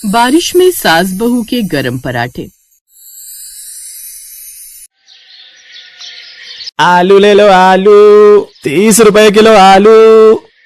बारिश में सास बहू के गरम पराठे। आलू ले लो आलू, 30 रुपए किलो आलू।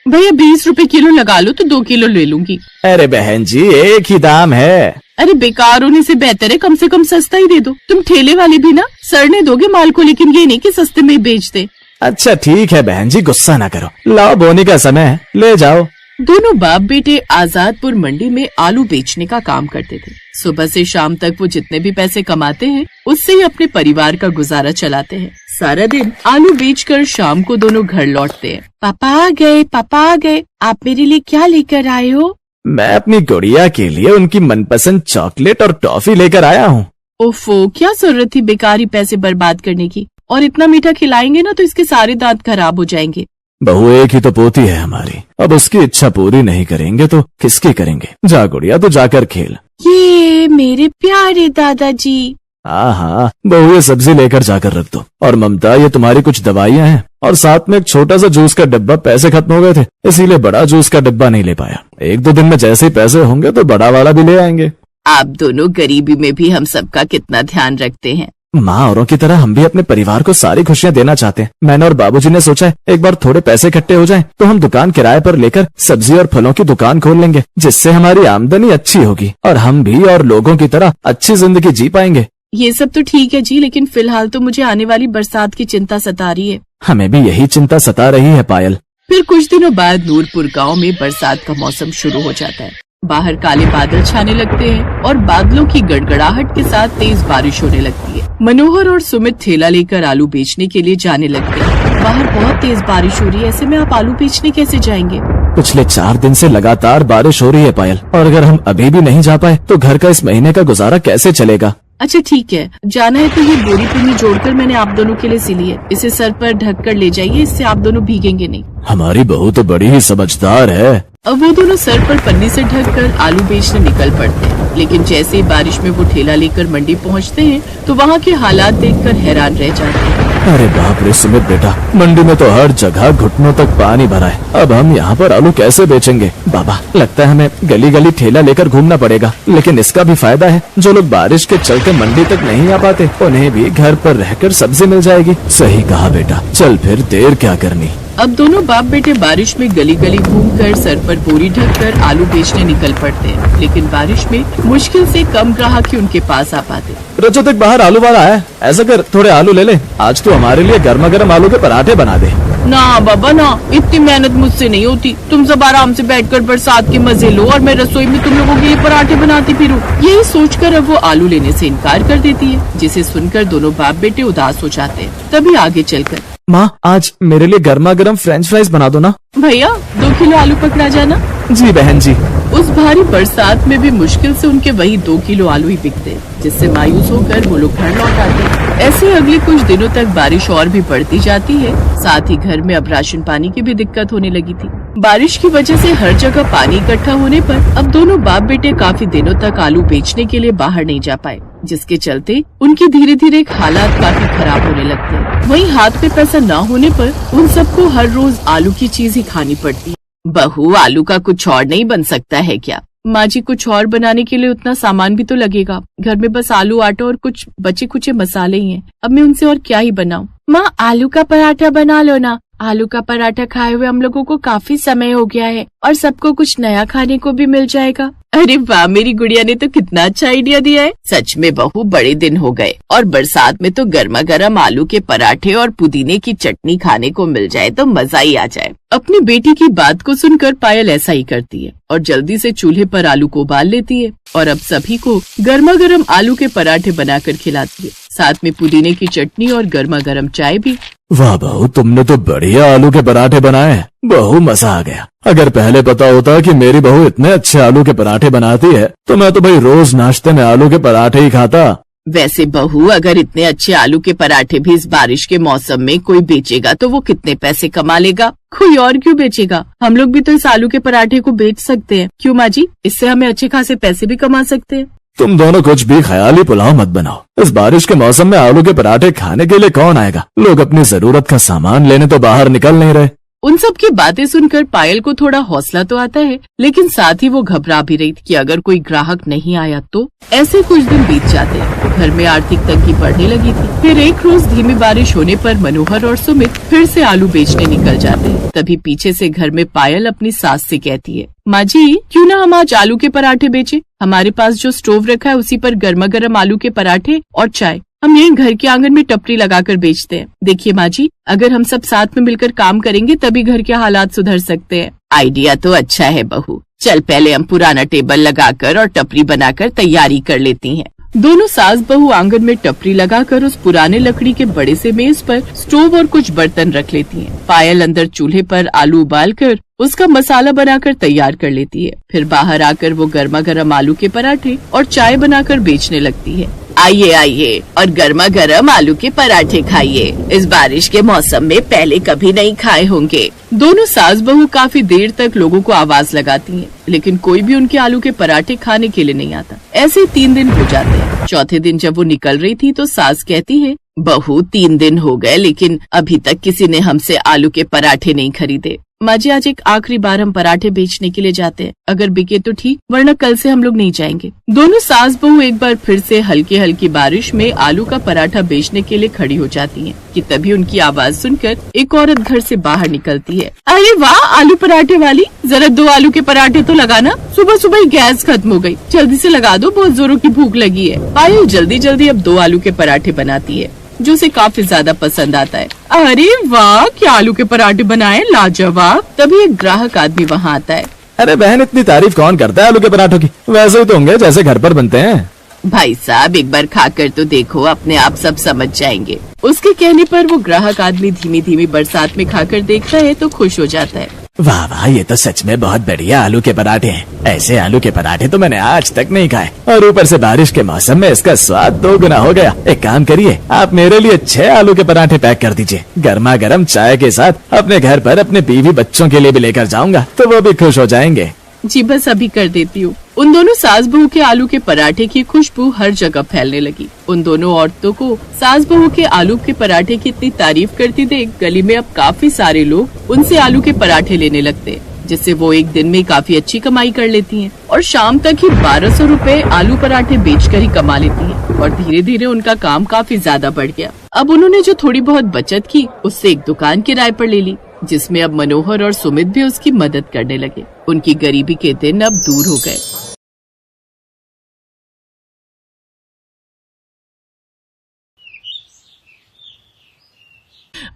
भैया 20 रुपए किलो लगा लो तो 2 किलो ले लूंगी। अरे बहन जी एक ही दाम है। अरे बेकार होने से बेहतर है कम से कम सस्ता ही दे दो। तुम ठेले वाले भी ना सड़ने दोगे माल को, लेकिन ये नहीं कि सस्ते में ही बेच दे। अच्छा ठीक है बहन जी, गुस्सा ना करो, लाओ बोनी का समय है, ले जाओ। दोनों बाप बेटे आजादपुर मंडी में आलू बेचने का काम करते थे। सुबह से शाम तक वो जितने भी पैसे कमाते हैं उससे ही अपने परिवार का गुजारा चलाते हैं। सारा दिन आलू बेचकर शाम को दोनों घर लौटते हैं। पापा आ गए, पापा आ गए, आप मेरे लिए क्या लेकर आए हो? मैं अपनी गुड़िया के लिए उनकी मनपसंद चॉकलेट और टॉफी लेकर आया हूँ। ओफो, क्या जरूरत थी बेकार ही पैसे बर्बाद करने की, और इतना मीठा खिलाएंगे ना तो इसके सारे दांत खराब हो जाएंगे। बहू एक ही तो पोती है हमारी, अब उसकी इच्छा पूरी नहीं करेंगे तो किसकी करेंगे। जा गुड़िया तो जाकर खेल। ये मेरे प्यारे दादाजी। हाँ बहू ये सब्जी लेकर जाकर रख दो। और ममता ये तुम्हारी कुछ दवाइयाँ हैं, और साथ में एक छोटा सा जूस का डिब्बा। पैसे खत्म हो गए थे इसीलिए बड़ा जूस का डिब्बा नहीं ले पाया। 1-2 दिन में जैसे ही पैसे होंगे तो बड़ा वाला भी ले आएंगे। आप दोनों गरीबी में भी हम सबका कितना ध्यान रखते हैं। माँ औरों की तरह हम भी अपने परिवार को सारी खुशियाँ देना चाहते हैं। मैंने और बाबूजी ने सोचा है एक बार थोड़े पैसे इकट्ठे हो जाएं तो हम दुकान किराए पर लेकर सब्जी और फलों की दुकान खोल लेंगे, जिससे हमारी आमदनी अच्छी होगी और हम भी और लोगों की तरह अच्छी जिंदगी जी पाएंगे। ये सब तो ठीक है जी, लेकिन फिलहाल तो मुझे आने वाली बरसात की चिंता सता रही है। हमें भी यही चिंता सता रही है पायल। फिर कुछ दिनों बाद नूरपुर गांव में बरसात का मौसम शुरू हो जाता है। बाहर काले बादल छाने लगते हैं और बादलों की गड़गड़ाहट के साथ तेज बारिश होने लगती है। मनोहर और सुमित ठेला लेकर आलू बेचने के लिए जाने लगते हैं। बाहर बहुत तेज बारिश हो रही है, ऐसे में आप आलू बेचने कैसे जाएंगे? पिछले 4 दिन से लगातार बारिश हो रही है पायल, और अगर हम अभी भी नहीं जा पाए तो घर का इस महीने का गुजारा कैसे चलेगा? अच्छा ठीक है, जाना है तो ये बोरी पन्नी जोड़कर मैंने आप दोनों के लिए सिली है, इसे सर पर ढक कर ले जाइए, इससे आप दोनों भीगेंगे नहीं। हमारी बहू तो बड़ी ही समझदार है। अब वो दोनों सर पर पन्नी से ढककर आलू बेचने निकल पड़ते हैं, लेकिन जैसे ही बारिश में वो ठेला लेकर मंडी पहुंचते हैं तो वहाँ के हालात देखकर हैरान रह जाते हैं। अरे बाप रे सुमित बेटा, मंडी में तो हर जगह घुटनों तक पानी भरा है। अब हम यहाँ पर आलू कैसे बेचेंगे? बाबा लगता है हमें गली गली ठेला लेकर घूमना पड़ेगा, लेकिन इसका भी फायदा है, जो लोग बारिश के चलते मंडी तक नहीं आ पाते उन्हें भी घर पर रहकर सब्जी मिल जाएगी। सही कहा बेटा, चल फिर देर क्या करनी। अब दोनों बाप बेटे बारिश में गली गली घूमकर सर पर बोरी ढककर आलू बेचने निकल पड़ते हैं, लेकिन बारिश में मुश्किल से कम ग्राहक ही उनके पास आ पाते। रजत एक बाहर आलू वाला है, ऐसा कर थोड़े आलू ले ले, आज तो हमारे लिए गर्मा गर्म आलू के पराठे बना दे। ना बाबा ना, इतनी मेहनत मुझसे नहीं होती। तुम सब आराम से बैठकर बरसात के मजे लो और मैं रसोई में तुम लोगों के लिए पराठे बनाती फिरूं। यही सोचकर अब वो आलू लेने से इनकार कर देती है, जिसे सुनकर दोनों बाप बेटे उदास हो जाते हैं। तभी आगे चलकर, माँ आज मेरे लिए गर्मा गर्म फ्रेंच फ्राइज बना दो ना। भैया 2 किलो आलू पकड़ा जाना। जी बहन जी। उस भारी बरसात में भी मुश्किल से उनके वही 2 किलो आलू ही बिकते, जिससे मायूस होकर वो लोग घर लौट आते। ऐसे अगले कुछ दिनों तक बारिश और भी बढ़ती जाती है, साथ ही घर में अब राशन पानी की भी दिक्कत होने लगी थी। बारिश की वजह से हर जगह पानी इकट्ठा होने पर अब दोनों बाप बेटे काफी दिनों तक आलू बेचने के लिए बाहर नहीं जा पाए, जिसके चलते उनके धीरे धीरे हालात काफी खराब होने लगते हैं। वहीं हाथ में पैसा न होने पर उन सबको हर रोज आलू की चीज ही खानी पड़ती है। बहू आलू का कुछ और नहीं बन सकता है क्या? माँ जी कुछ और बनाने के लिए उतना सामान भी तो लगेगा, घर में बस आलू आटा और कुछ बचे कुचे मसाले ही हैं। अब मैं उनसे और क्या ही बनाऊं? माँ आलू का पराठा बना लो ना। आलू का पराठा खाए हुए हम लोगों को काफी समय हो गया है और सबको कुछ नया खाने को भी मिल जाएगा। अरे वाह, मेरी गुड़िया ने तो कितना अच्छा आइडिया दिया है। सच में बहू बड़े दिन हो गए, और बरसात में तो गर्मा गर्म आलू के पराठे और पुदीने की चटनी खाने को मिल जाए तो मजा ही आ जाए। अपनी बेटी की बात को सुनकर पायल ऐसा ही करती है और जल्दी से चूल्हे पर आलू को उबाल लेती है और अब सभी को गर्मा गर्म आलू के पराठे बनाकर खिलाती है, साथ में पुदीने की चटनी और गर्मा गर्म चाय भी। वाह बहू, तुमने तो बढ़िया आलू के पराठे बनाए हैं। बहू मजा आ गया। अगर पहले पता होता कि मेरी बहू इतने अच्छे आलू के पराठे बनाती है तो मैं तो भाई रोज नाश्ते में आलू के पराठे ही खाता। वैसे बहू अगर इतने अच्छे आलू के पराठे भी इस बारिश के मौसम में कोई बेचेगा तो वो कितने पैसे कमा लेगा? कोई और क्यों बेचेगा? हम लोग भी तो इस आलू के पराठे को बेच सकते हैं, क्यों माँ जी? इससे हमें अच्छे खासे पैसे भी कमा सकते हैं। तुम दोनों कुछ भी ख्याली पुलाव मत बनाओ। इस बारिश के मौसम में आलू के पराठे खाने के लिए कौन आएगा? लोग अपनी जरूरत का सामान लेने तो बाहर निकल नहीं रहे। उन सब की बातें सुनकर पायल को थोड़ा हौसला तो आता है, लेकिन साथ ही वो घबरा भी रही थी कि अगर कोई ग्राहक नहीं आया तो। ऐसे कुछ दिन बीत जाते हैं। घर में आर्थिक तंगी बढ़ने लगी थी। फिर एक रोज धीमी बारिश होने पर मनोहर और सुमित फिर से आलू बेचने निकल जाते हैं। तभी पीछे से घर में पायल अपनी सास से कहती है, माँ जी क्यों ना हम आज आलू के पराठे बेचे। हमारे पास जो स्टोव रखा है उसी पर गर्मा गर्म आलू के पराठे और चाय हम यहीं घर के आंगन में टपरी लगाकर बेचते हैं। देखिए माँ जी, अगर हम सब साथ में मिलकर काम करेंगे तभी घर के हालात सुधर सकते हैं। आइडिया तो अच्छा है बहू, चल पहले हम पुराना टेबल लगाकर और टपरी बनाकर तैयारी कर लेती हैं। दोनों सास बहू आंगन में टपरी लगाकर उस पुराने लकड़ी के बड़े से मेज पर स्टोव और कुछ बर्तन रख लेती हैं। पायल अंदर चूल्हे पर आलू उबालकर उसका मसाला बनाकर तैयार कर लेती है। फिर बाहर आकर वो गर्मा गर्म आलू के पराठे और चाय बनाकर बेचने लगती है। आइए आइए और गर्मा गर्म आलू के पराठे खाइए, इस बारिश के मौसम में पहले कभी नहीं खाए होंगे। दोनों सास बहू काफी देर तक लोगों को आवाज लगाती हैं, लेकिन कोई भी उनके आलू के पराठे खाने के लिए नहीं आता। ऐसे 3 दिन हो जाते हैं। चौथे दिन जब वो निकल रही थी तो सास कहती है, बहू 3 दिन हो गए लेकिन अभी तक किसी ने हमसे आलू के पराठे नहीं खरीदे। माँ जी आज एक आखिरी बार हम पराठे बेचने के लिए जाते हैं, अगर बिके तो ठीक, वरना कल से हम लोग नहीं जाएंगे। दोनों सास बहू एक बार फिर से हल्की हल्की बारिश में आलू का पराठा बेचने के लिए खड़ी हो जाती हैं कि तभी उनकी आवाज सुनकर एक औरत घर से बाहर निकलती है। अरे वाह आलू पराठे वाली, जरा 2 आलू के पराठे तो लगाना, सुबह सुबह ही गैस खत्म हो गई, जल्दी से लगा दो, बहुत जोरों की भूख लगी है। पायल जल्दी जल्दी अब 2 आलू के पराठे बनाती है जो उसे काफी ज्यादा पसंद आता है। अरे वाह क्या आलू के पराठे बनाए, लाजवाब। तभी एक ग्राहक आदमी वहाँ आता है। अरे बहन इतनी तारीफ कौन करता है आलू के पराठों की, वैसे ही तो होंगे जैसे घर पर बनते हैं। भाई साहब एक बार खाकर तो देखो, अपने आप सब समझ जाएंगे। उसके कहने पर वो ग्राहक आदमी धीमी धीमी बरसात में खाकर देखता है तो खुश हो जाता है। वाह वाह ये तो सच में बहुत बढ़िया आलू के पराठे हैं। ऐसे आलू के पराठे तो मैंने आज तक नहीं खाए, और ऊपर से बारिश के मौसम में इसका स्वाद 2 गुना हो गया। एक काम करिए, आप मेरे लिए 6 आलू के पराठे पैक कर दीजिए। गर्मा गर्म चाय के साथ अपने घर पर अपने बीवी बच्चों के लिए भी लेकर जाऊंगा तो वो भी खुश हो जाएंगे। जी बस अभी कर देती हूँ। उन दोनों सास बहू के आलू के पराठे की खुशबू हर जगह फैलने लगी। उन दोनों औरतों को सास बहू के आलू के पराठे की इतनी तारीफ करती देख गली में अब काफी सारे लोग उनसे आलू के पराठे लेने लगते, जिससे वो एक दिन में काफी अच्छी कमाई कर लेती हैं और शाम तक ही 1200 रुपए आलू पराठे बेचकर ही कमा लेती हैं। और धीरे धीरे उनका काम काफी ज्यादा बढ़ गया। अब उन्होंने जो थोड़ी बहुत बचत की उससे एक दुकान किराए पर ले ली, जिसमें अब मनोहर और सुमित भी उसकी मदद करने लगे। उनकी गरीबी के दिन अब दूर हो गए।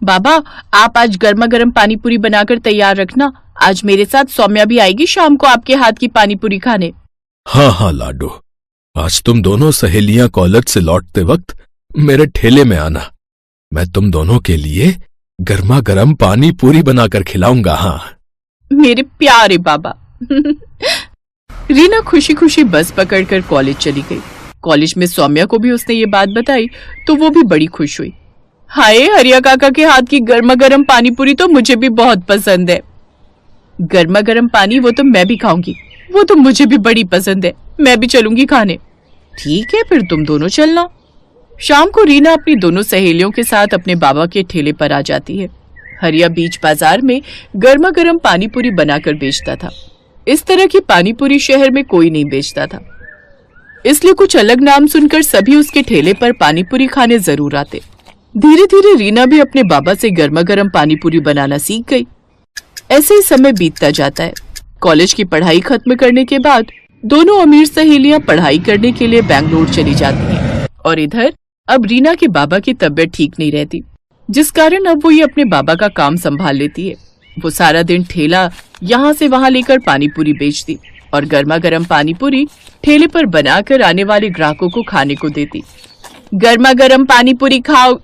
बाबा आप आज गर्मा गर्म पानी पूरी बनाकर तैयार रखना, आज मेरे साथ सौम्या भी आएगी शाम को आपके हाथ की पानी पूरी खाने। हाँ हाँ लाडो, आज तुम दोनों सहेलियां कॉलेज से लौटते वक्त मेरे ठेले में आना, मैं तुम दोनों के लिए गर्मा गर्म पानी पूरी बनाकर खिलाऊंगा। हाँ मेरे प्यारे बाबा। रीना खुशी खुशी बस पकड़कर कॉलेज चली गई। कॉलेज में सौम्या को भी उसने ये बात बताई तो वो भी बड़ी खुश हुई। हाय हरिया काका के हाथ की गर्मा गर्म पानी पूरी तो मुझे भी बहुत पसंद है। गर्मा गर्म पानी वो तो मैं भी खाऊंगी, वो तो मुझे भी बड़ी पसंद है, मैं भी चलूंगी खाने। ठीक है फिर तुम दोनों चलना। शाम को रीना अपनी दोनों सहेलियों के साथ अपने बाबा के ठेले पर आ जाती है। हरिया बीच बाजार में गर्मा गर्म पानी पूरी बनाकर बेचता था। इस तरह की पानी पूरी शहर में कोई नहीं बेचता था, इसलिए कुछ अलग नाम सुनकर सभी उसके ठेले पर पानी पूरी खाने जरूर आते। धीरे धीरे रीना भी अपने बाबा से गर्मा गर्म पानी पूरी बनाना सीख गई। ऐसे ही समय बीतता जाता है। कॉलेज की पढ़ाई खत्म करने के बाद दोनों अमीर सहेलियां पढ़ाई करने के लिए बैंगलोर चली जाती हैं और इधर अब रीना के बाबा की तबीयत ठीक नहीं रहती, जिस कारण अब वो ये अपने बाबा का काम संभाल लेती है। वो सारा दिन ठेला यहाँ से वहाँ लेकर पानी पूरी बेचती और गर्मा गर्म पानी पूरी ठेले पर बनाकर आने वाले ग्राहकों को खाने को देती। गर्मा गर्म पानी पूरी खाओ,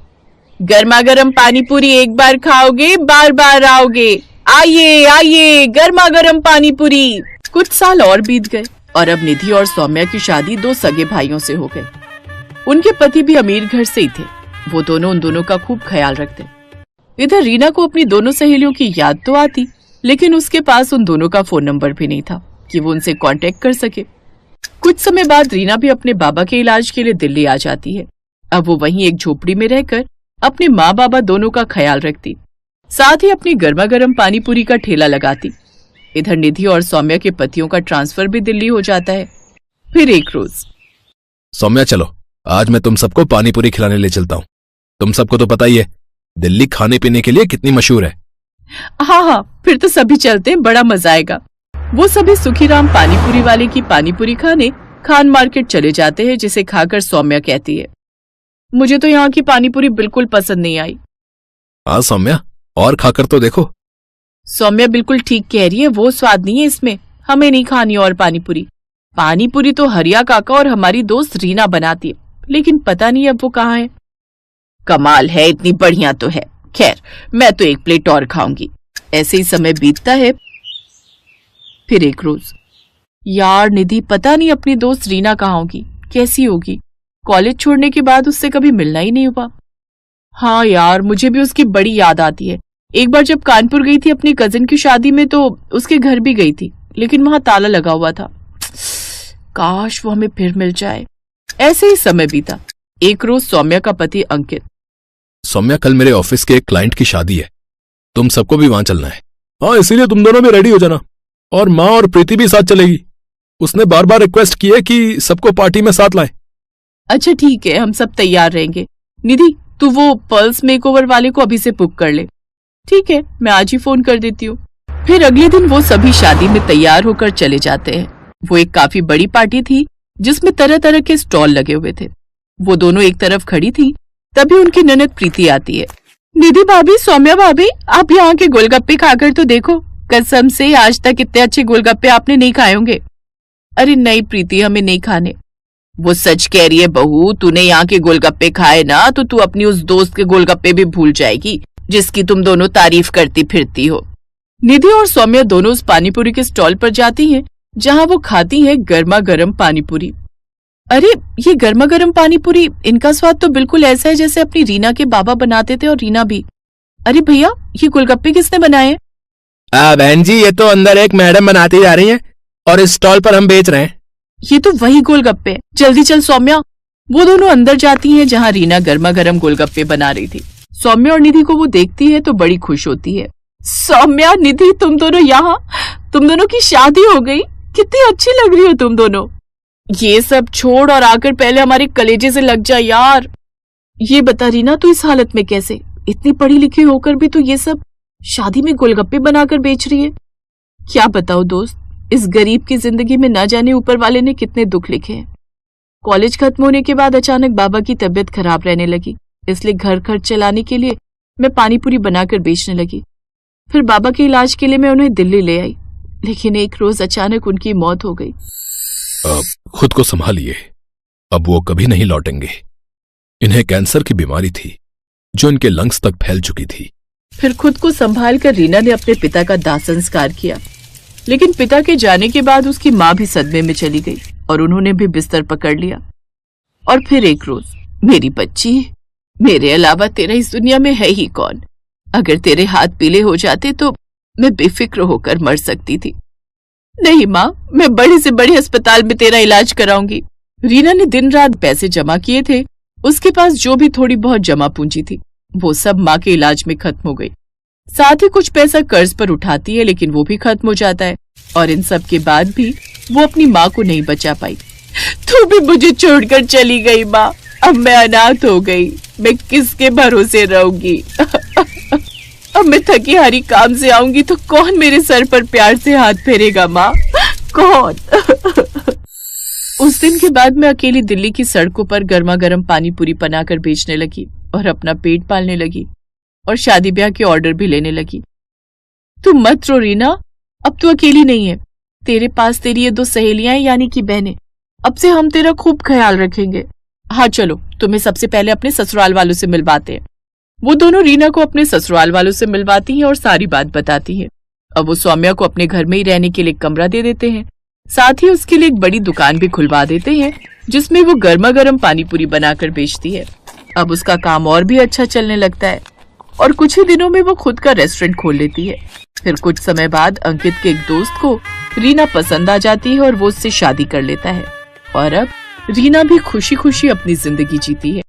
गर्मा गर्म पानी पूरी एक बार खाओगे बार बार आओगे, आइए आइए गर्मा गर्म पानी पूरी। कुछ साल और बीत गए और अब निधि और सौम्या की शादी 2 सगे भाइयों से हो गई। उनके पति भी अमीर घर से ही थे। वो दोनों उन दोनों का खूब ख्याल रखते। इधर रीना को अपनी दोनों सहेलियों की याद तो आती, लेकिन उसके पास उन दोनों का फोन नंबर भी नहीं था कि वो उनसे कांटेक्ट कर सके। कुछ समय बाद रीना भी अपने बाबा के इलाज के लिए दिल्ली आ जाती है। अब वो वहीं एक झोपड़ी में रहकर अपने माँ बाबा दोनों का ख्याल रखती। साथ ही अपनी गर्मा गर्म पानी पूरी का ठेला लगाती। इधर निधि और सौम्या के पतियों का ट्रांसफर भी दिल्ली हो जाता है। फिर एक रोज, सौम्या चलो, आज मैं तुम सबको पानी पूरी खिलाने ले चलता हूँ। तुम सबको तो पता ही है दिल्ली खाने पीने के लिए कितनी मशहूर है। हाँ, फिर तो सभी चलते हैं, बड़ा मजा आएगा। वो सभी सुखीराम पानी पूरी वाले की पानी पूरी खाने खान मार्केट चले जाते हैं, जिसे खाकर सौम्या कहती है, मुझे तो यहाँ की पानी पूरी बिल्कुल पसंद नहीं आई। हाँ सौम्या, और खाकर तो देखो। सौम्या बिल्कुल ठीक कह रही है, वो स्वाद नहीं है इसमें, हमें नहीं खानी और पानी पूरी। पानी पूरी तो हरिया काका और हमारी दोस्त रीना बनाती है, लेकिन पता नहीं अब वो कहाँ है। कमाल है, इतनी बढ़िया तो है। खैर, मैं तो एक प्लेट और खाऊंगी। ऐसे ही समय बीतता है। फिर एक रोज, यार निधि, पता नहीं अपनी दोस्त रीना कहाँ होगी, कैसी होगी। कॉलेज छोड़ने के बाद उससे कभी मिलना ही नहीं हुआ। हाँ यार, मुझे भी उसकी बड़ी याद आती है। एक बार जब कानपुर गई थी अपनी कजिन की शादी में तो उसके घर भी गई थी, लेकिन वहां ताला लगा हुआ था। काश वो हमें फिर मिल जाए। ऐसे ही समय बीता। एक रोज सौम्या का पति अंकित, सौम्या, कल मेरे ऑफिस के एक क्लाइंट की शादी है, तुम सबको भी वहां चलना है। हाँ, इसीलिए तुम दोनों भी रेडी हो जाना, और माँ और प्रीति भी साथ चलेगी। उसने बार बार रिक्वेस्ट की है कि सबको पार्टी में साथ लाए। अच्छा ठीक है, हम सब तैयार रहेंगे। निधि, तू वो पर्ल्स मेकओवर वाले को अभी से बुक कर ले। ठीक है, मैं आज ही फोन कर देती हूँ। फिर अगले दिन वो सभी शादी में तैयार होकर चले जाते हैं। वो एक काफी बड़ी पार्टी थी जिसमें तरह तरह के स्टॉल लगे हुए थे। वो दोनों एक तरफ खड़ी थी, तभी उनकी ननद प्रीति आती है। निधि भाभी, सौम्या भाभी, आप यहाँ के गोलगप्पे खाकर तो देखो, कसम से आज तक इतने अच्छे गोलगप्पे आपने नहीं खाए होंगे। अरे नहीं प्रीति, हमें नहीं खाने। वो सच कह रही है बहू, तूने यहाँ के गोलगप्पे खाए ना तो तू अपनी उस दोस्त के गोलगप्पे भी भूल जाएगी जिसकी तुम दोनों तारीफ करती फिरती हो। निधि और सौम्या दोनों उस पानीपुरी के स्टॉल पर जाती हैं, जहाँ वो खाती हैं गर्मा गर्म पानीपुरी। अरे ये गर्मा गर्म पानीपुरी, इनका स्वाद तो बिल्कुल ऐसा है जैसे अपनी रीना के बाबा बनाते थे, और रीना भी। अरे भैया, ये गोलगप्पे किसने बनाए हैं? बहन जी, ये तो अंदर एक मैडम बनाती जा रही हैं और इस स्टॉल पर हम बेच रहे हैं। ये तो वही गोलगप्पे। जल्दी चल सौम्या। वो दोनों अंदर जाती हैं जहाँ रीना गर्मा गर्म गोलगप्पे बना रही थी। सौम्या और निधि को वो देखती है तो बड़ी खुश होती है। सौम्या, निधि, तुम दोनों यहाँ, तुम दोनों की शादी हो गई, कितनी अच्छी लग रही हो तुम दोनों। ये सब छोड़ और आकर पहले हमारे कलेजे से लग जा यार। ये बता रीना, तू इस हालत में कैसे? इतनी पढ़ी लिखी होकर भी तू ये सब शादी में गोलगप्पे बनाकर बेच रही है। क्या बताओ दोस्त, इस गरीब की जिंदगी में ना जाने ऊपर वाले ने कितने दुख लिखे हैं। कॉलेज खत्म होने के बाद अचानक बाबा की तबीयत खराब रहने लगी, इसलिए घर खर्च चलाने के लिए मैं पानीपुरी बनाकर बेचने लगी। फिर बाबा के इलाज के लिए मैं उन्हें दिल्ली ले आई, लेकिन एक रोज अचानक उनकी मौत हो गई। खुद को संभालिए, अब वो कभी नहीं लौटेंगे। इन्हें कैंसर की बीमारी थी जो इनके लंग्स तक फैल चुकी थी। फिर खुद को संभाल कर रीना ने अपने पिता का दाह संस्कार किया, लेकिन पिता के जाने के बाद उसकी माँ भी सदमे में चली गई और उन्होंने भी बिस्तर पकड़ लिया। और फिर एक रोज, मेरी बच्ची, मेरे अलावा तेरा इस दुनिया में है ही कौन? अगर तेरे हाथ पीले हो जाते तो मैं बेफिक्र होकर मर सकती थी। नहीं माँ, मैं बड़े से बड़े अस्पताल में तेरा इलाज कराऊंगी। रीना ने दिन रात पैसे जमा किए थे। उसके पास जो भी थोड़ी बहुत जमा पूंजी थी वो सब माँ के इलाज में खत्म हो गई। साथ ही कुछ पैसा कर्ज पर उठाती है, लेकिन वो भी खत्म हो जाता है। और इन सब के बाद भी वो अपनी माँ को नहीं बचा पाई। तू भी मुझे छोड़कर चली गई माँ, अब मैं अनाथ हो गई, मैं किसके भरोसे रहूंगी? अब मैं थकी हारी काम से आऊंगी तो कौन मेरे सर पर प्यार से हाथ फेरेगा माँ? कौन? उस दिन के बाद मैं अकेली दिल्ली की सड़कों पर गर्मा गर्म पानी पूरी बनाकर बेचने लगी और अपना पेट पालने लगी और शादी ब्याह के ऑर्डर भी लेने लगी। तू मत रो रीना, अब तू अकेली नहीं है। तेरे पास तेरी ये 2 सहेलियां हैं, यानी कि बहनें। अब से हम तेरा खूब ख्याल रखेंगे। हाँ चलो, तुम्हें सबसे पहले अपने ससुराल वालों से मिलवाते हैं। वो दोनों रीना को अपने ससुराल वालों से मिलवाती हैं और सारी बात बताती हैं। अब वो सौम्या को अपने घर में ही रहने के लिए कमरा दे देते हैं। साथ ही उसके लिए एक बड़ी दुकान भी खुलवा देते हैं जिसमें वो गर्मा गर्म पानी पूरी बनाकर बेचती है। अब उसका काम और भी अच्छा चलने लगता है और कुछ ही दिनों में वो खुद का रेस्टोरेंट खोल लेती है। फिर कुछ समय बाद अंकित के एक दोस्त को रीना पसंद आ जाती है और वो उससे शादी कर लेता है और अब रीना भी खुशी खुशी अपनी जिंदगी जीती है।